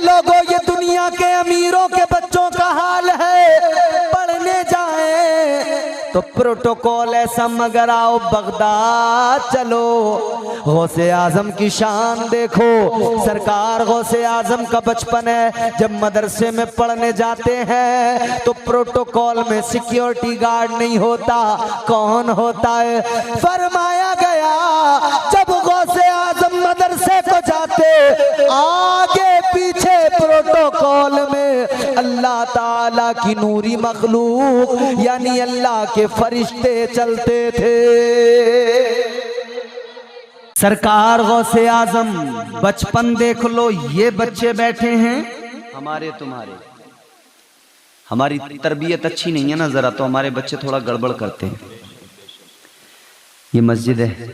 लोगों, ये दुनिया के अमीरों के बच्चों का हाल है। पढ़ने जाएं तो प्रोटोकॉल ऐसा, मगर आओ बगदाद चलो। गौसे आजम की शान देखो। सरकार गौसे आजम का बचपन है, जब मदरसे में पढ़ने जाते हैं तो प्रोटोकॉल में सिक्योरिटी गार्ड नहीं होता, कौन होता है? फरमाया गया जब गौसे आजम मदरसे को जाते, आगे पीछे प्रोटोकॉल में अल्लाह ताला की नूरी मखलूक यानी अल्लाह के फरिश्ते चलते थे। सरकार गौसे आजम बचपन देख लो, ये बच्चे बैठे हैं हमारे तुम्हारे। हमारी तरबियत अच्छी नहीं है ना जरा, तो हमारे बच्चे थोड़ा गड़बड़ करते हैं। ये मस्जिद है,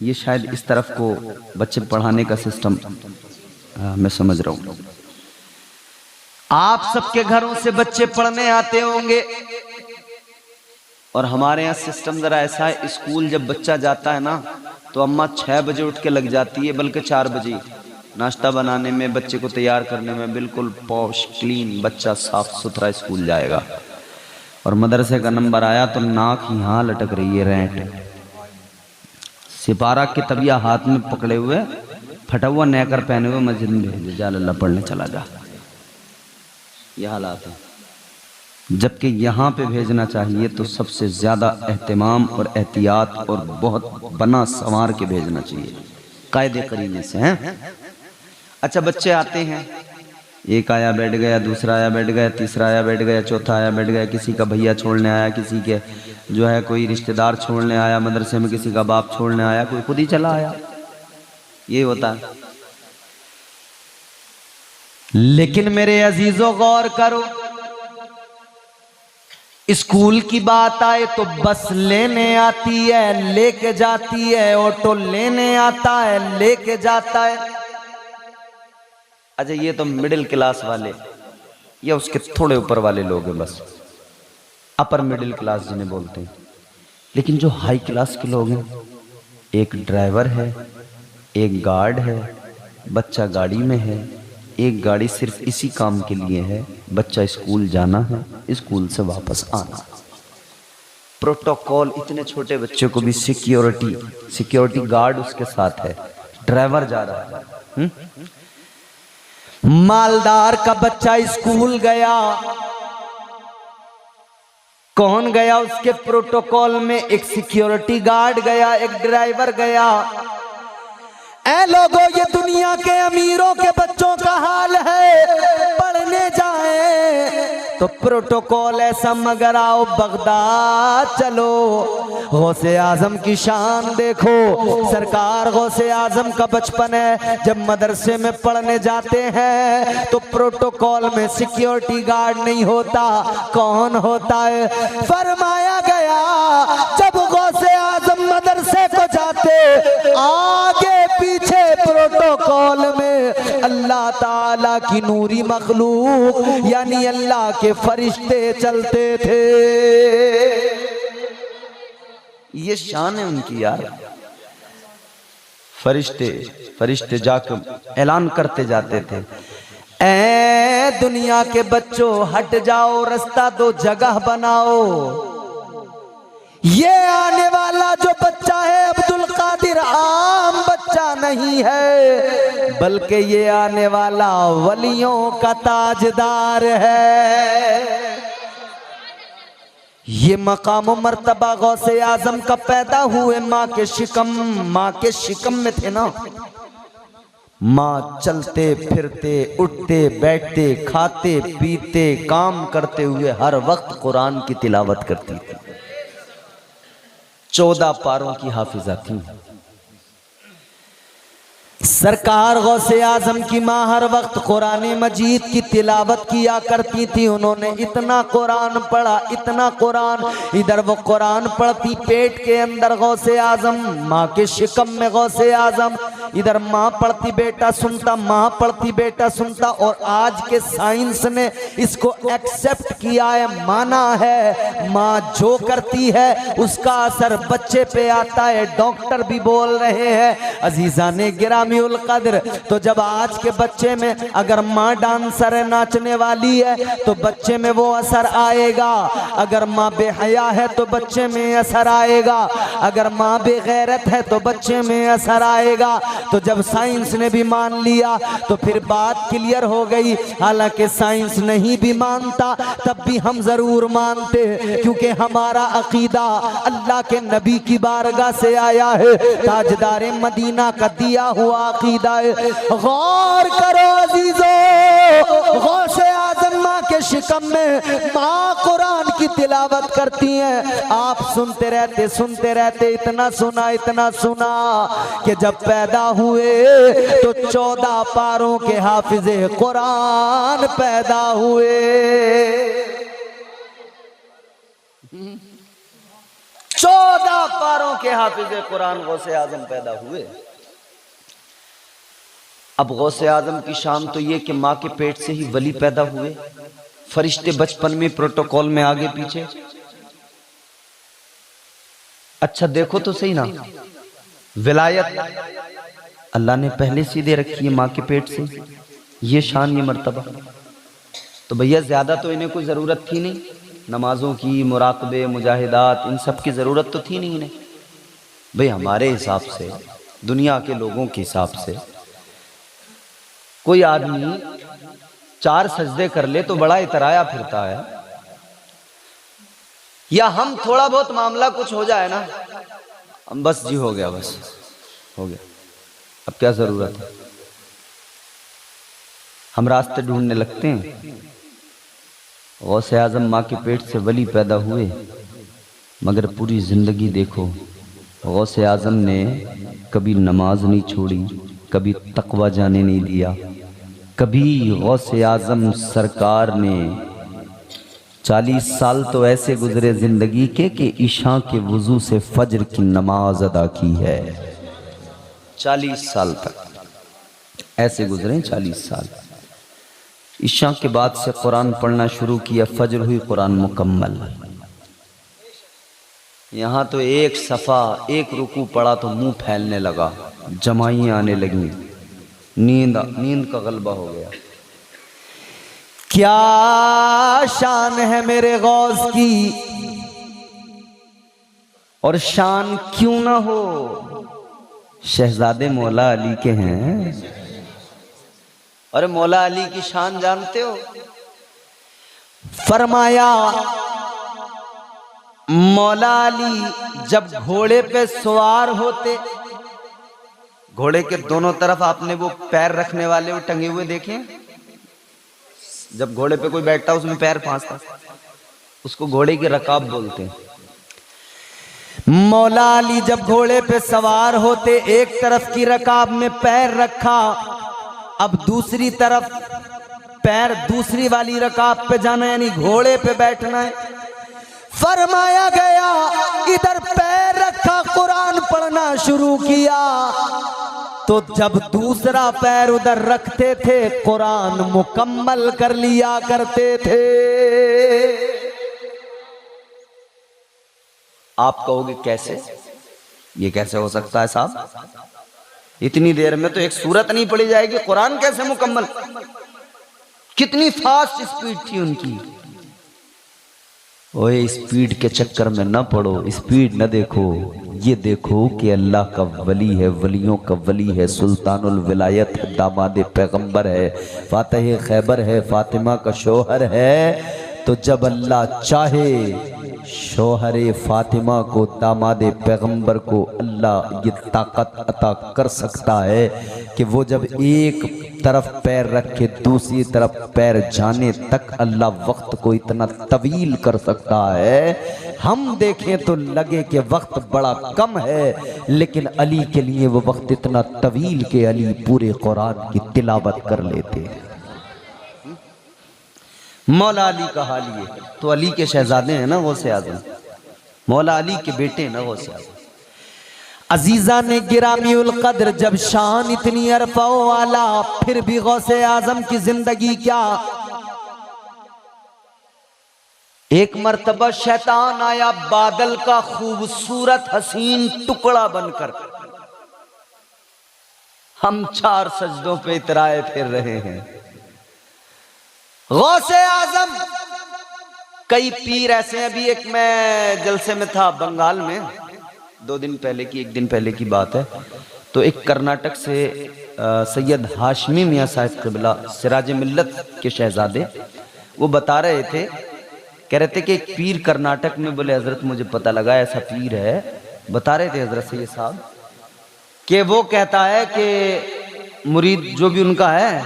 ये शायद इस तरफ को बच्चे पढ़ाने का सिस्टम मैं समझ रहा हूं। आप सबके घरों से बच्चे पढ़ने आते होंगे, और हमारे यहाँ सिस्टम जरा ऐसा है, स्कूल जब बच्चा जाता है ना तो अम्मा 6 बजे उठ के लग जाती है, बल्कि 4 बजे नाश्ता बनाने में, बच्चे को तैयार करने में। बिल्कुल पॉश क्लीन बच्चा साफ सुथरा स्कूल जाएगा। और मदरसे का नंबर आया तो नाक यहाँ लटक रही है रेंट, सिपारा के तबिया हाथ में पकड़े हुए, फटा हुआ नेकर पहने हुए मस्जिद में भेजे, जा अल्लाह पढ़ने चला जा। यह हालात है। जबकि यहाँ पे भेजना चाहिए तो सबसे ज्यादा एहतमाम और एहतियात और बहुत बना संवार के भेजना चाहिए, कायदे करीने से हैं। अच्छा, बच्चे आते हैं, एक आया बैठ गया, दूसरा आया बैठ गया, तीसरा आया बैठ गया, चौथा आया बैठ गया, किसी का भैया छोड़ने आया, किसी के जो है कोई रिश्तेदार छोड़ने आया मदरसे में, किसी का बाप छोड़ने आया, कोई खुद ही चला आया। ये होता है। लेकिन मेरे अजीजों गौर करो, स्कूल की बात आए तो बस लेने आती है, लेके जाती है, ऑटो लेने आता है, लेके जाता है। अच्छा, ये तो मिडिल क्लास वाले या उसके थोड़े ऊपर वाले लोग हैं, बस अपर मिडिल क्लास जिन्हें बोलते हैं। लेकिन जो हाई क्लास के लोग हैं, एक ड्राइवर है, एक गार्ड है, बच्चा गाड़ी में है, एक गाड़ी सिर्फ इसी काम के लिए है, बच्चा स्कूल जाना है, स्कूल से वापस आना। प्रोटोकॉल, इतने छोटे बच्चे को भी सिक्योरिटी गार्ड उसके साथ है, ड्राइवर जा रहा है। मालदार का बच्चा स्कूल गया, कौन गया? उसके प्रोटोकॉल में एक सिक्योरिटी गार्ड गया, एक ड्राइवर गया। ऐ लोगों, ये दुनिया के अमीरों के बच्चों का हाल है। पढ़ने जाएं तो प्रोटोकॉल ऐसा, मगर आओ बगदाद चलो। गौसे आजम की शान देखो। सरकार गौसे आजम का बचपन है, जब मदरसे में पढ़ने जाते हैं तो प्रोटोकॉल में सिक्योरिटी गार्ड नहीं होता, कौन होता है? फरमाया गया जब गौसे आजम मदरसे को जाते, आगे पीछे प्रोटोकॉल में अल्लाह ताला की नूरी मखलूक यानी अल्लाह के फरिश्ते चलते थे। ये शान है उनकी यार। फरिश्ते जाकर ऐलान करते जाते थे, ऐ दुनिया के बच्चों हट जाओ, रास्ता दो, जगह बनाओ। ये आने वाला जो बच्चा है अब्दुल कादिर आम बच्चा नहीं है, बल्कि ये आने वाला वलियों का ताजदार है। ये मकाम मर्तबा गौसे आजम का पैदा हुए माँ के शिकम में थे ना। माँ चलते फिरते, उठते बैठते, खाते पीते, काम करते हुए हर वक्त कुरान की तिलावत करती थी। 14 पारों की हाफिजा थी। सरकार गौसे आजम की माँ हर वक्त कुरान मजीद की तिलावत किया करती थी। उन्होंने इतना कुरान पढ़ा, इतना कुरान, इधर वो कुरान पढ़ती पेट के अंदर गौसे आजम, माँ के शिकम में गौसे आजम, इधर माँ पढ़ती बेटा सुनता, माँ पढ़ती बेटा सुनता। और आज के साइंस ने इसको एक्सेप्ट किया है, माना है, माँ जो करती है उसका असर बच्चे पे आता है। डॉक्टर भी बोल रहे हैं, अजीजा ने गिरामी गिरामीउल कद्र। तो जब आज के बच्चे में अगर माँ डांसर है, नाचने वाली है, तो बच्चे में वो असर आएगा। अगर माँ बेहया है तो बच्चे में असर आएगा। अगर माँ बेगैरत है तो बच्चे में असर आएगा। तो जब साइंस ने भी मान लिया तो फिर बात क्लियर हो गई। हालांकि साइंस नहीं भी मानता तब भी हम जरूर मानते, क्योंकि हमारा अकीदा अल्लाह के नबी की बारगाह से आया है, ताजदारे मदीना का दिया हुआ अकीदा है। गौर करो अजीजों, गौसे आज़म माँ के शिकम में माँ कुरान की तिलावत करती हैं। आप सुनते रहते इतना सुना कि जब पैदा हुए तो 14 पारों के हाफिज़े कुरान पैदा हुए। 14 पारों के हाफिज़े कुरान गौसे आज़म पैदा हुए। अब गौसे आजम की शान तो ये कि माँ के पेट से ही वली पैदा हुए। फरिश्ते बचपन में प्रोटोकॉल में आगे पीछे। अच्छा देखो तो सही ना, विलायत अल्लाह ने पहले से दे रखी है माँ के पेट से, ये शान ये मर्तबा। तो भैया ज्यादा तो इन्हें कोई जरूरत थी नहीं, नमाजों की, मुराकबे, मुजाहिदात, इन सब की जरूरत तो थी नहीं इन्हें। भाई हमारे हिसाब से, दुनिया के लोगों के हिसाब से, कोई आदमी 4 सजदे कर ले तो बड़ा इतराया फिरता है, या हम थोड़ा बहुत मामला कुछ हो जाए ना, हम बस जी हो गया, बस हो गया, अब क्या जरूरत है, हम रास्ते ढूंढने लगते हैं। गौसे आजम माँ के पेट से वली पैदा हुए, मगर पूरी जिंदगी देखो गौसे आजम ने कभी नमाज नहीं छोड़ी, कभी तकवा जाने नहीं दिया। कभी गौसे आजम सरकार ने 40 साल तो ऐसे गुजरे जिंदगी के कि ईशा के वजू से फजर की नमाज अदा की है। 40 साल तक ऐसे गुजरे, 40 साल। ईशा के बाद से कुरान पढ़ना शुरू किया, फजर हुई कुरान मुकम्मल। यहाँ तो एक सफ़ा, एक रुकू पढ़ा तो मुंह फैलने लगा, जमाइयाँ आने लगी, नींद का गलबा हो गया। क्या शान है मेरे गौस की, और शान क्यों ना हो, शहजादे मौला अली के हैं। अरे मौला अली की शान जानते हो? फरमाया मौला अली जब घोड़े पे सवार होते, घोड़े के दोनों तरफ आपने वो पैर रखने वाले वो टंगे हुए देखे? जब घोड़े पे कोई बैठता उसमें पैर फांसता, उसको घोड़े की रकाब बोलते हैं। मौला अली जब घोड़े पे सवार होते, एक तरफ की रकाब में पैर रखा, अब दूसरी तरफ पैर दूसरी वाली रकाब पे जाना, यानी घोड़े पे बैठना है। फरमाया गया इधर पैर रखा, कुरान पढ़ना शुरू किया, तो जब दूसरा पैर उधर रखते थे कुरान मुकम्मल कर लिया करते थे। आप कहोगे कैसे, ये कैसे हो सकता है साहब, इतनी देर में तो एक सूरत नहीं पढ़ी जाएगी, कुरान कैसे मुकम्मल? कितनी फास्ट स्पीड थी उनकी। ओए स्पीड के चक्कर में न पड़ो, स्पीड न देखो, ये देखो कि अल्लाह का वली है, वलियों का वली है, सुल्तानुल विलायत है, दामाद पैगंबर है, फातिह खैबर है, फातिमा का शौहर है। तो जब अल्लाह चाहे शौहरे फातिमा को, दामाद पैगंबर को अल्लाह ये ताकत अता कर सकता है कि वो जब एक तरफ पैर रखे दूसरी तरफ पैर जाने तक अल्लाह वक्त को इतना तवील कर सकता है। हम देखें तो लगे कि वक्त बड़ा कम है, लेकिन अली के लिए वो वक्त इतना तवील कि अली पूरे कुरान की तिलावत कर लेते हैं। मौला अली का हाल ये, तो अली के शहजादे हैं ना गौसे आजम, मौला अली के बेटे हैं ना गौसे आजम। अजीजा ने गिरामीउल कद्र जब शान इतनी अरफाओ वाला, फिर भी गौसे आजम की जिंदगी क्या। एक मर्तबा शैतान आया बादल का खूबसूरत हसीन टुकड़ा बनकर, हम 4 सजदों पे इतराए फिर रहे हैं। गौसे आजम, कई पीर ऐसे हैं। अभी एक मैं जलसे में था बंगाल में, 2 दिन पहले की, 1 दिन पहले की बात है। तो एक कर्नाटक से सैयद हाशमी मियाँ साहिब क़िबला, सिराज मिल्लत के शहजादे, वो बता रहे थे, कह रहे थे कि एक पीर कर्नाटक में, बोले हजरत मुझे पता लगा ऐसा पीर है। बता रहे थे हजरत सैयद साहब कि वो कहता है कि मुरीद जो भी उनका है,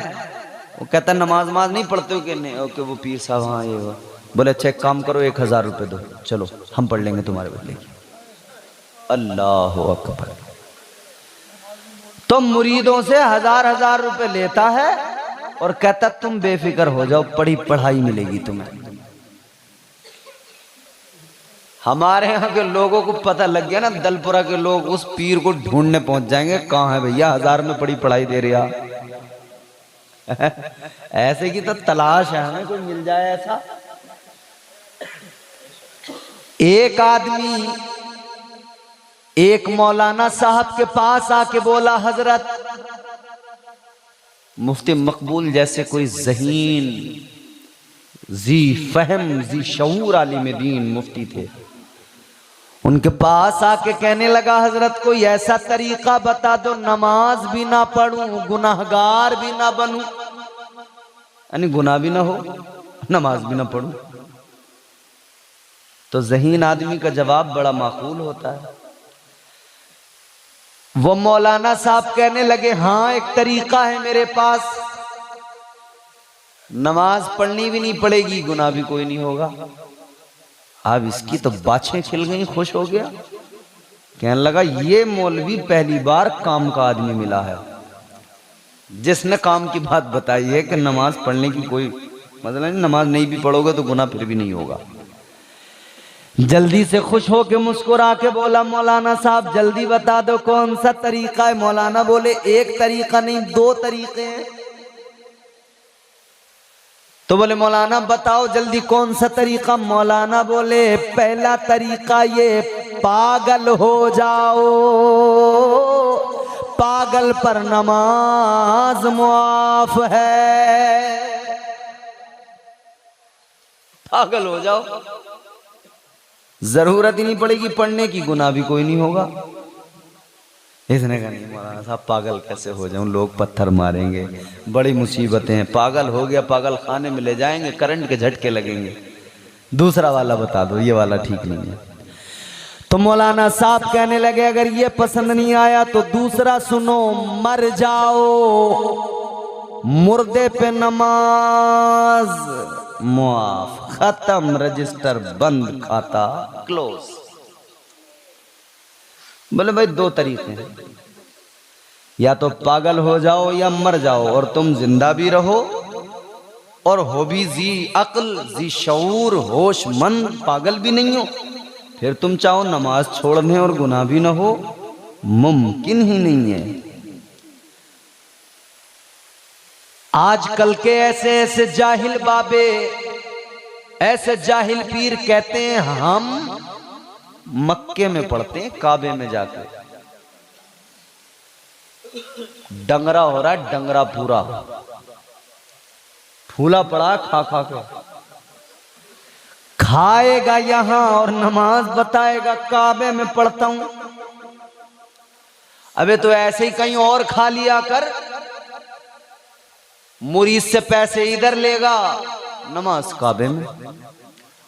वो कहता है नमाज नहीं पढ़ते हो कि नहीं, ओके वो पीर साहब हाँ ये वो। बोले अच्छा एक काम करो, 1000 रुपये दो, चलो हम पढ़ लेंगे तुम्हारे बदले की। अल्लाह अकबर। तो मुरीदों से 1000 रुपये लेता है और कहता तुम बेफिक्र हो जाओ, पढ़ाई मिलेगी तुम्हें। हमारे यहाँ के लोगों को पता लग गया ना, दलपुरा के लोग उस पीर को ढूंढने पहुंच जाएंगे, कहाँ है भैया 1000 में पढ़ाई दे रहा। ऐसे की तो तलाश है हमें, कोई मिल जाए ऐसा। एक आदमी एक मौलाना साहब के पास आके बोला, हजरत मुफ्ती मकबूल जैसे कोई ज़हीन, जी फहम, जी शऊर आलिम दीन मुफ्ती थे, उनके पास आके कहने लगा, हजरत कोई ऐसा तरीका बता दो नमाज भी ना पढ़ूं, गुनाहगार भी ना बनूं, यानी गुनाह भी ना हो, नमाज भी ना पढ़ूं। तो ज़हीन आदमी का जवाब बड़ा माकूल होता है। वो मौलाना साहब कहने लगे, हाँ एक तरीका है मेरे पास, नमाज पढ़नी भी नहीं पड़ेगी, गुनाह भी कोई नहीं होगा। अब इसकी तो बाछें खिल गई, खुश हो गया, कहने लगा ये मौलवी पहली बार काम का आदमी मिला है जिसने काम की बात बताई है कि नमाज पढ़ने की कोई मतलब नहीं, नमाज नहीं भी पढ़ोगे तो गुनाह फिर भी नहीं होगा। जल्दी से खुश हो के मुस्कुरा के बोला, मौलाना साहब जल्दी बता दो कौन सा तरीका है। मौलाना बोले एक तरीका नहीं 2 तरीके हैं। तो बोले मौलाना बताओ जल्दी कौन सा तरीका। मौलाना बोले पहला तरीका ये, पागल हो जाओ, पागल पर नमाज मुआफ है। पागल हो जाओ, जरूरत ही नहीं पड़ेगी पढ़ने की, गुनाह भी कोई नहीं होगा। इसने कहा नहीं मौलाना साहब पागल कैसे हो जाऊं, लोग पत्थर मारेंगे, बड़ी मुसीबतें हैं, पागल हो गया पागल खाने में ले जाएंगे, करंट के झटके लगेंगे। दूसरा वाला बता दो, ये वाला ठीक नहीं है। तो मौलाना साहब कहने लगे अगर ये पसंद नहीं आया तो दूसरा सुनो, मर जाओ, मुर्दे पे नमाज मुआफ, खत्म, रजिस्टर बंद, खाता क्लोज। बोले भाई 2 तरीके हैं, या तो पागल हो जाओ या मर जाओ, और तुम जिंदा भी रहो और हो भी जी अक्ल, जी शऊर, होशमंद, पागल भी नहीं हो। फिर तुम चाहो नमाज छोड़ने और गुनाह भी ना हो, मुमकिन ही नहीं है। आजकल के ऐसे ऐसे जाहिल बाबे, ऐसे जाहिल पीर कहते हैं हम मक्के में पढ़ते हैं, काबे में जाकर। डंगरा हो रहा है, डंगरा पूरा फूला पड़ा खा खा के, खाएगा यहां और नमाज बताएगा काबे में पढ़ता हूं। अबे तो ऐसे ही कहीं और खा लिया कर, मुरीद से पैसे इधर लेगा, नमाज काबे में।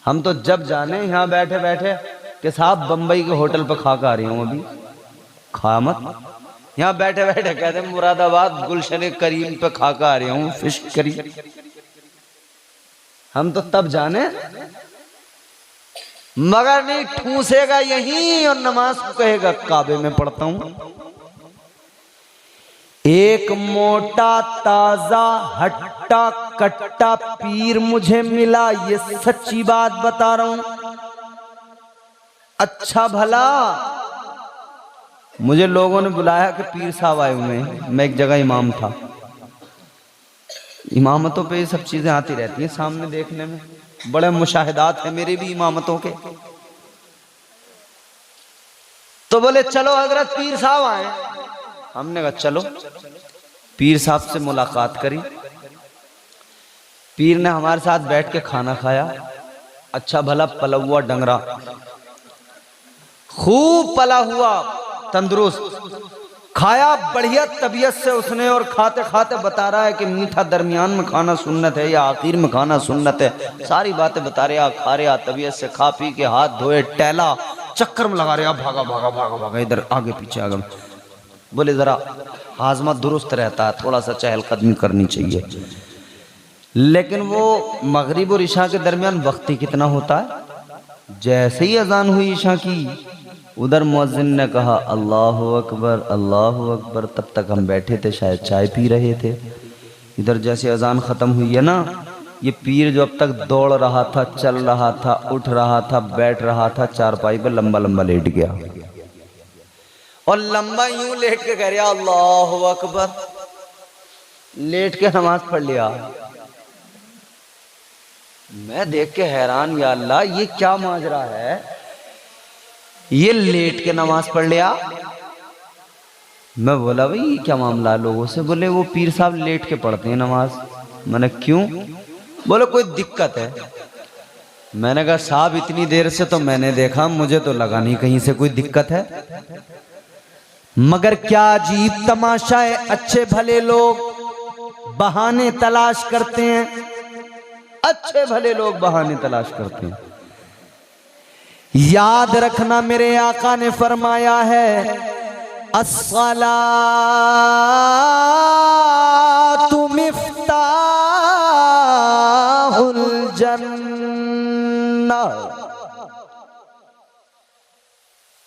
हम तो जब जाने यहां बैठे बैठे कि साहब बंबई के होटल पर खा कर आ रही हूं, अभी खा मत, यहां बैठे बैठे कहते मुरादाबाद गुलशन करीम पे खा कर आ रही हूं फिश करी। हम तो तब जाने, मगर नहीं, ठूसेगा यहीं और नमाज को कहेगा काबे में पढ़ता हूं। एक मोटा ताजा हट्टा कट्टा पीर मुझे मिला, ये सच्ची बात बता रहा हूं। अच्छा भला मुझे लोगों ने बुलाया कि पीर साहब आए हुए हैं, मैं एक जगह इमाम था। इमामतों पे ये सब चीजें आती रहती हैं सामने देखने में, बड़े मुशाहिदात हैं मेरे भी इमामतों के। तो बोले चलो हजरत पीर साहब आए, हमने कहा चलो, पीर साहब से मुलाकात करी। पीर ने हमारे साथ बैठ के खाना खाया, अच्छा भला पला हुआ डंगरा, खूब पला हुआ, तंदुरुस्त खाया, बढ़िया तबीयत से उसने। और खाते खाते बता रहा है कि मीठा दरमियान में खाना सुन्नत है या आखिर में खाना सुन्नत है, सारी बातें बता रहे, खा रहे, तबीयत से खा पी के हाथ धोए, टहला, चक्कर में लगा रहे, भागा भागा भागा भागा, इधर आगे पीछे आगे। बोले जरा हाजमा दुरुस्त रहता है, थोड़ा सा चहलकदमी करनी चाहिए। लेकिन वो मगरिब और इशा के दरमियान वक्त ही कितना होता है। जैसे ही अजान हुई इशा की, उधर मुअज्जिन ने कहा अल्लाहु अकबर अल्लाहु अकबर। तब तक हम बैठे थे, शायद चाय पी रहे थे। इधर जैसे अजान ख़त्म हुई है ना, ये पीर जो अब तक दौड़ रहा था, चल रहा था, उठ रहा था, बैठ रहा था, चारपाई पर लंबा लंबा लेट गया। और लंबा यूं लेट के कह रहा अल्लाहु अकबर, लेट के नमाज पढ़ लिया। मैं देख के हैरान, या अल्लाह ये क्या माजरा है, ये लेट के नमाज पढ़ लिया। मैं बोला भाई ये क्या मामला है लोगों से। बोले वो पीर साहब लेट के पढ़ते हैं नमाज। मैंने क्यों? बोले कोई दिक्कत है। मैंने कहा साहब इतनी देर से तो मैंने देखा, मुझे तो लगा नहीं कहीं से कोई दिक्कत है। मगर क्या अजीब तमाशा है, अच्छे भले लोग बहाने तलाश करते हैं, अच्छे भले लोग बहाने तलाश करते हैं। याद रखना मेरे आका ने फरमाया है अस्सलातु मिफ्ताहुल जन्नह।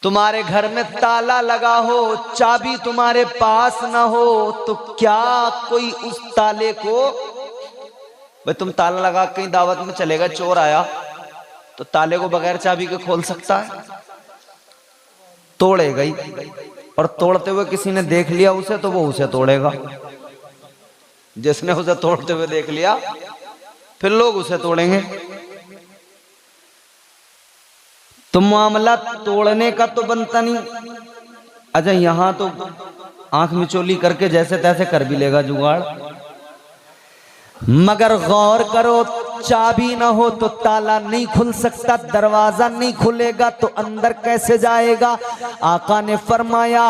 तुम्हारे घर में ताला लगा हो, चाबी तुम्हारे पास ना हो, तो क्या कोई उस ताले को, भाई तुम ताला लगा कहीं दावत में चलेगा, चोर आया तो ताले को बगैर चाबी के खोल सकता है? तोड़ेगा ही। और तोड़ते हुए किसी ने देख लिया उसे, तो वो उसे तोड़ेगा। जिसने उसे तोड़ते हुए देख लिया, फिर लोग उसे तोड़ेंगे। तो मामला तोड़ने का तो बनता नहीं। अच्छा यहां तो आंख मिचोली करके जैसे तैसे कर भी लेगा जुगाड़, मगर गौर करो, चाबी ना हो तो ताला नहीं खुल सकता, दरवाजा नहीं खुलेगा तो अंदर कैसे जाएगा। आका ने फरमाया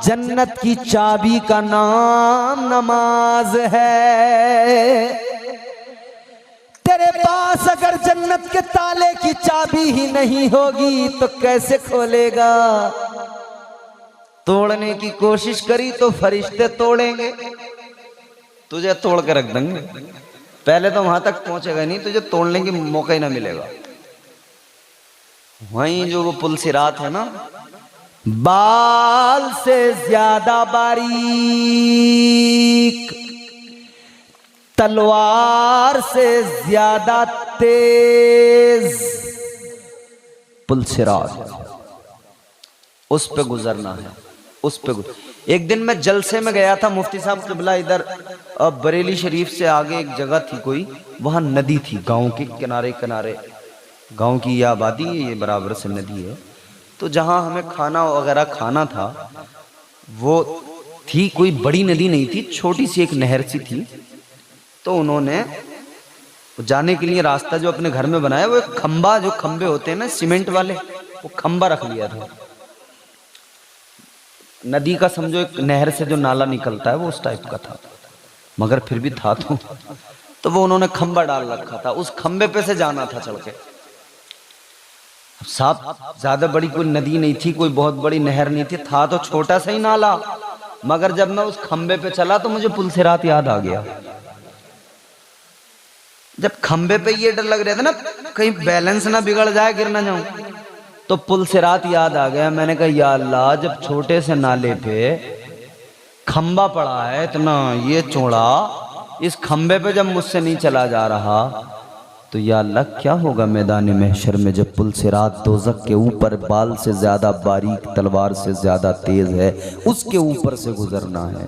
जन्नत की चाबी का नाम नमाज है। तेरे पास अगर जन्नत के ताले की चाबी ही नहीं होगी तो कैसे खोलेगा। तोड़ने की कोशिश करी तो फरिश्ते तोड़ेंगे, तुझे तोड़ के रख देंगे। पहले तो वहां तक पहुंचेगा नहीं, तुझे तोड़ने की मौका ही ना मिलेगा। वहीं जो वो पुल सिरात है ना, बाल से ज्यादा बारीक, तलवार से ज्यादा तेज पुल सिरात, उस पे गुजरना है, उस पे एक दिन मैं जलसे में गया था, मुफ्ती साहब क़िबला इधर बरेली शरीफ से आगे एक जगह थी कोई, वहां नदी थी, गांव के किनारे किनारे, गांव की यह आबादी है, ये बराबर से नदी है। तो जहां हमें खाना वगैरह खाना था, वो थी कोई बड़ी नदी नहीं थी, छोटी सी एक नहर सी थी। तो उन्होंने जाने के लिए रास्ता जो अपने घर में बनाया, वो एक खंबा, जो खंबे होते हैं ना सीमेंट वाले, वो खंबा रख लिया था। नदी का समझो एक नहर से जो नाला निकलता है वो उस टाइप का था, मगर फिर भी था। तो वो उन्होंने खंबा डाल रखा था, उस खंबे पे से जाना था चढ़ के। साहब ज्यादा बड़ी कोई नदी नहीं थी, कोई बहुत बड़ी नहर नहीं थी, था तो छोटा सा ही नाला। मगर जब मैं उस खंबे पे चला तो मुझे पुल सिरात याद आ गया। जब खंबे पे ये डर लग रहा था ना कहीं बैलेंस ना बिगड़ जाए, गिर ना जाऊं, तो पुल सिरात याद आ गया। मैंने कहा या अल्लाह, जब छोटे से नाले पे खंबा पड़ा है इतना ये चौड़ा, इस खंबे पे जब मुझसे नहीं चला जा रहा, तो या अल्लाह क्या होगा मैदान महशर में, जब पुल सिरात दोज़ख के ऊपर बाल से ज्यादा बारीक, तलवार से ज्यादा तेज है, उसके ऊपर से गुजरना है।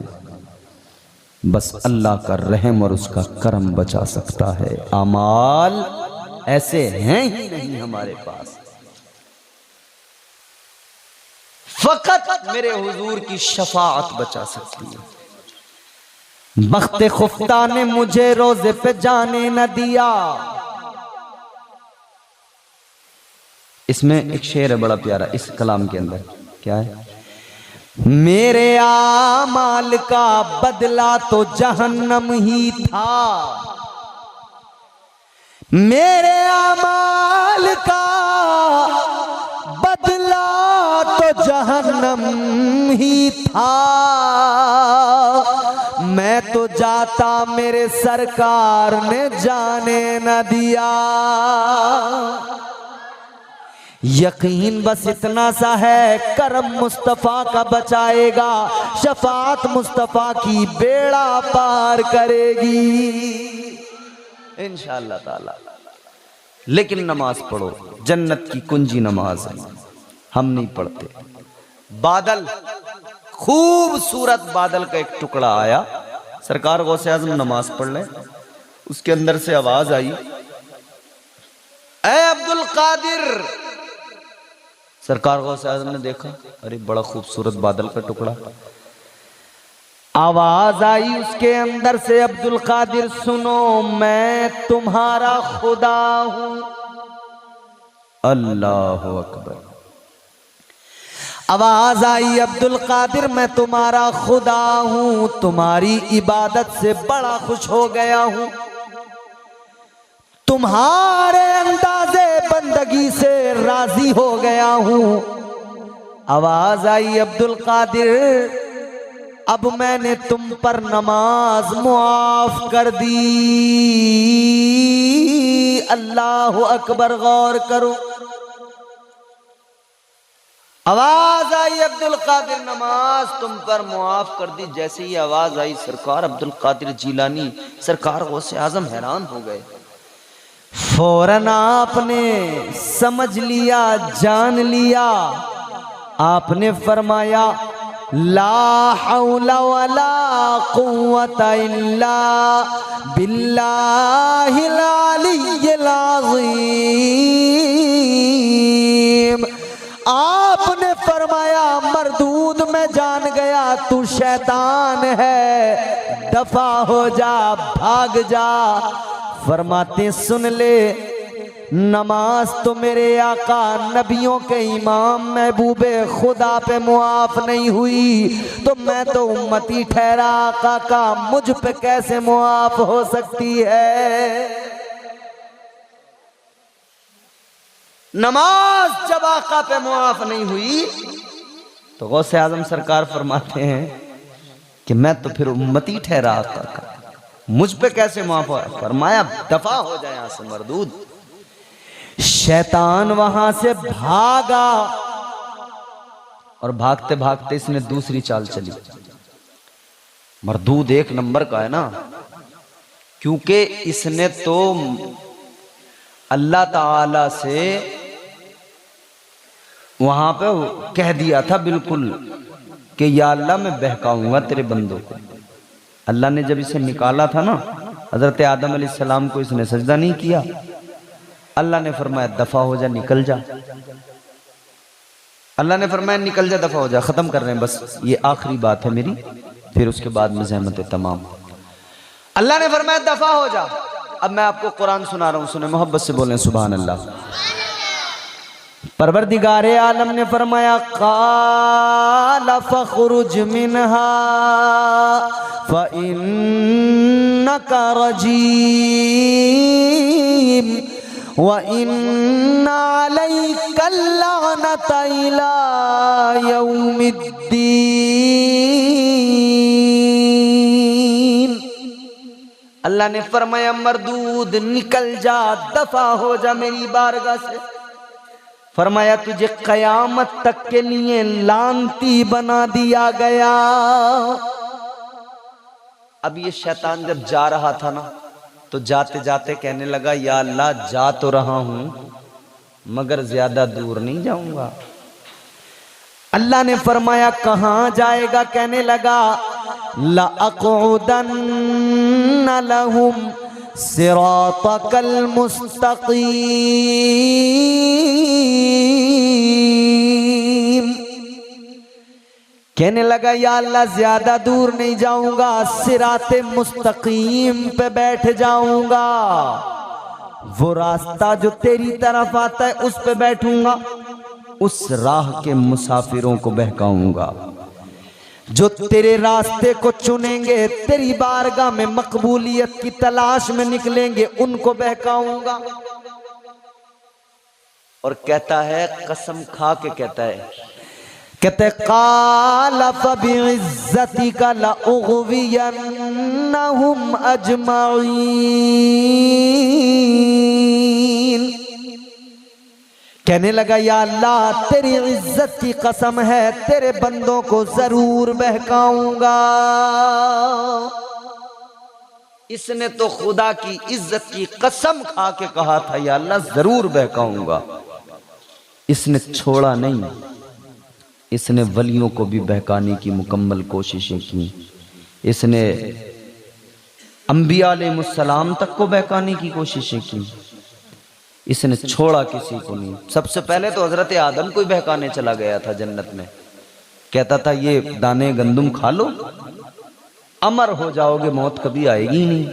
बस अल्लाह का रहम और उसका करम बचा सकता है। अमाल ऐसे हैं ही नहीं हमारे पास। फकत मेरे हुजूर की शफाअत बचा सकती है। बख्ते खुफ्ता ने मुझे रोजे पे जाने न दिया। इसमें एक शेर है बड़ा प्यारा इस कलाम के अंदर, क्या है? मेरे आमाल का बदला तो जहन्नम ही था, मेरे आमाल का बदला तो जहन्नम ही था। मैं तो जाता मेरे सरकार ने जाने न दिया। यकीन बस इतना सा है, करम मुस्तफा का बचाएगा, शफाअत मुस्तफा की बेड़ा पार करेगी इंशाअल्लाह ताला। लेकिन नमाज पढ़ो, जन्नत की कुंजी नमाज है, हम नहीं पढ़ते। बादल, खूबसूरत बादल का एक टुकड़ा आया, सरकार गौसे आजम नमाज पढ़ ले, उसके अंदर से आवाज आई, ऐ अब्दुल कादिर। सरकार गौसे आजम ने देखा, अरे बड़ा खूबसूरत बादल का टुकड़ा। आवाज आई उसके अंदर से, अब्दुल कादिर सुनो, मैं तुम्हारा खुदा हूं। अल्लाह अकबर। आवाज आई, अब्दुल कादिर मैं तुम्हारा खुदा हूं, तुम्हारी इबादत से बड़ा खुश हो गया हूं, तुम्हारे अंदाज़े बंदगी से राजी हो गया हूं। आवाज आई, अब्दुल कादिर अब मैंने तुम पर नमाज मुआफ कर दी। अल्लाह अकबर, गौर करो। आवाज आई, अब्दुल कादिर नमाज तुम पर मुआफ कर दी। जैसे ही आवाज आई, सरकार अब्दुल कादिर जीलानी, सरकार गौसे आजम हैरान हो गए। फौरन आपने समझ लिया, जान लिया। आपने फरमाया, ला हौला वला कुव्वता इल्ला बिल्लाहिल अलिय्यिल अज़ीम। आपने फरमाया, मरदूद में जान गया तू शैतान है, दफा हो जा, भाग जा। फरमाते सुन ले, नमाज तो मेरे आका नबियों के इमाम महबूबे खुदा पे मुआफ नहीं हुई, तो मैं तो उम्मती ठहरा आका का, मुझ पे कैसे मुआफ हो सकती है? नमाज जब आका पे मुआफ नहीं हुई, तो गौसे आजम सरकार फरमाते हैं कि मैं तो फिर उम्मती ठहरा आका का, मुझ पे कैसे मुआफ हो? फरमाया, दफा हो जाए यहां से मरदूद। शैतान वहां से भागा और भागते भागते इसने दूसरी चाल चली। मरदूद एक नंबर का है ना, क्योंकि इसने तो अल्लाह ताला से वहां पे कह दिया था बिल्कुल कि या अल्लाह मैं बहकाऊंगा तेरे बंदों को। अल्लाह ने जब इसे निकाला था ना, हजरत आदम अलैहिस्सलाम को इसने सजदा नहीं किया। अल्लाह ने फरमाया दफा हो जा, निकल जा। अल्लाह ने फरमाया निकल जा, दफा हो जा, खत्म कर रहे हैं, बस ये आखिरी बात है मेरी, फिर उसके बाद में ज़हमत तमाम। अल्लाह ने फरमाया दफा हो जा। अब मैं आपको कुरान सुना रहा हूं, सुने, मोहब्बत से बोलें सुभान अल्लाह। परवरदिगारे आलम ने फरमाया, क़ाल फ़ख़रुज मिन्हा फ़इन्नका रजीम व इन्ना अलैका लअनता इला यौमिद्दीन। अल्लाह ने फरमाया, मरदूद निकल जा, दफा हो जा मेरी बारगाह से। फरमाया तुझे कयामत तक के लिए लानती बना दिया गया। अब ये शैतान जब जा रहा था ना, तो जाते जाते कहने लगा, या अल्लाह जा तो रहा हूं मगर ज्यादा दूर नहीं जाऊंगा। अल्लाह ने फरमाया कहां जाएगा? कहने लगा, लअक़उदन्न लहुम सिरातकल मुस्तक़ीम। कहने लगा या अल्लाह ज्यादा दूर नहीं जाऊंगा, सिराते मुस्तकीम पे बैठ जाऊंगा, वो रास्ता जो तेरी तरफ आता है उस पे बैठूंगा, उस राह के मुसाफिरों को बहकाऊंगा, जो तेरे रास्ते को चुनेंगे, तेरी बारगाह में मकबूलियत की तलाश में निकलेंगे, उनको बहकाऊंगा। और कहता है, कसम खा के कहता है, कहते काला फबिइज्जतिका लउग़वियन्नहुम अजमईन। कहने लगा या अल्लाह तेरी इज्जत की कसम है, तेरे बंदों को जरूर बहकाऊंगा। इसने तो खुदा की इज्जत की कसम खा के कहा था या अल्लाह जरूर बहकाऊंगा। इसने छोड़ा नहीं, इसने वलियों को भी बहकाने की मुकम्मल कोशिशें की। इसने अंबिया अलैहिस्सलाम तक को बहकाने की कोशिशें की। इसने छोड़ा किसी को नहीं। सबसे पहले तो हजरत आदम को ही बहकाने चला गया था जन्नत में। कहता था ये दाने गंदुम खा लो, अमर हो जाओगे, मौत कभी आएगी ही नहीं।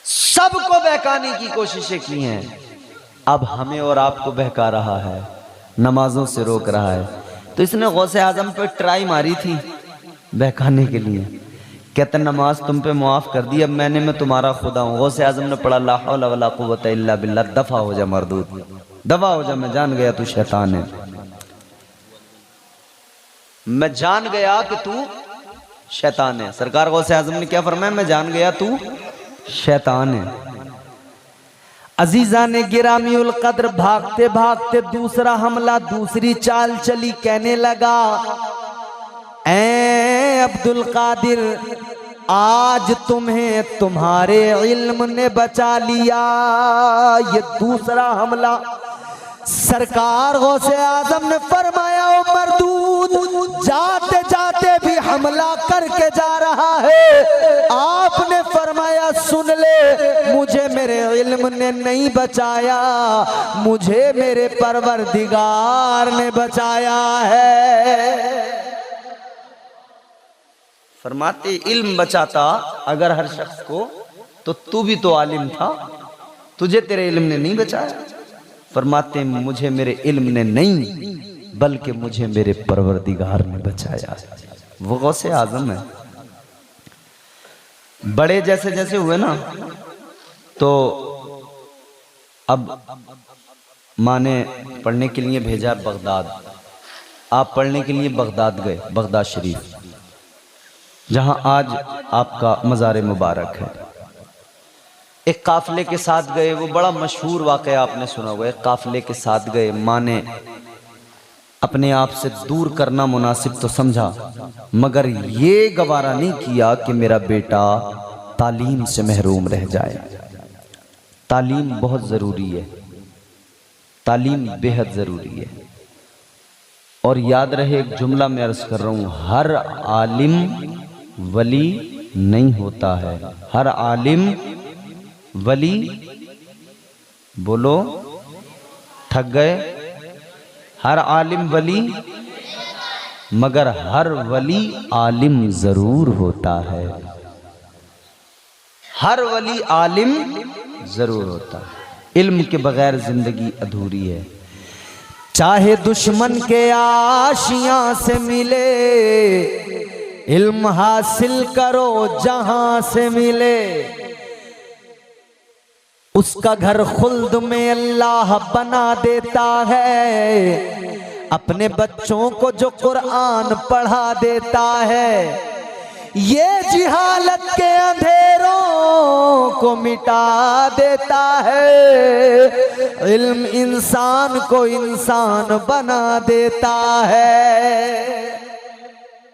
सबको बहकाने की कोशिशें की हैं। अब हमें और आपको बहका रहा है, नमाजों से रोक रहा है। तो इसने गौसे आजम पे ट्राई मारी थी बहकाने के लिए। कहते नमाज तुम पे मुआफ कर दी, अब मैं तुम्हारा खुदा हूँ। गौसे आजम ने पढ़ा ला हौला वला कुव्वता इल्ला बिल्लाह, दफा हो जा मरदूद, दफा हो जा, मैं जान गया तू शैतान है, मैं जान गया कि तू शैतान है। सरकार गौसे आजम ने क्या फरमाया, मैं जान गया तू शैतान है। अजीजा ने गिरामीउल कद्र भागते भागते दूसरा हमला, दूसरी चाल चली। कहने लगा ऐ अब्दुल कादिर, आज तुम्हें तुम्हारे इल्म ने बचा लिया। ये दूसरा हमला। सरकार गौसे आजम ने फरमाया ओ मरदूद, जाते जाते भी हमला करके जा रहा है। आपने फरमाया सुन ले, मुझे मेरे इल्म ने नहीं बचाया, मुझे मेरे परवरदिगार ने बचाया है। फरमाते इल्म बचाता अगर हर शख्स को, तो तू भी तो आलिम था, तुझे तेरे इल्म ने नहीं बचाया। फरमाते मुझे मेरे इल्म ने नहीं, बल्कि मुझे मेरे परवरदिगार ने बचाया। वो गौसे आजम है। बड़े जैसे जैसे हुए ना, तो अब माँ ने पढ़ने के लिए भेजा बगदाद। आप पढ़ने के लिए बगदाद गए, बगदाद शरीफ, जहां आज आपका मज़ार मुबारक है। एक काफिले के साथ गए, वो बड़ा मशहूर वाक़या आपने सुना होगा। एक काफिले के साथ गए, माँ ने अपने आप से दूर करना मुनासिब तो समझा, मगर ये गवारा नहीं किया कि मेरा बेटा तालीम से महरूम रह जाए। तालीम बहुत ज़रूरी है, तालीम बेहद ज़रूरी है। और याद रहे, एक जुमला मैं अर्ज़ कर रहा हूँ, हर आलिम वली नहीं होता है। हर आलिम वली, बोलो, थक गए? हर आलिम वली, मगर हर वली आलिम जरूर होता है। हर वली आलिम जरूर होता है। इल्म के बगैर जिंदगी अधूरी है। चाहे दुश्मन के आशियां से मिले, इल्म हासिल करो जहां से मिले। उसका घर खुल्द में अल्लाह बना देता है, अपने बच्चों को जो कुरान पढ़ा देता है। ये जिहालत के अंधेरों को मिटा देता है, इल्म इंसान को इंसान बना देता है।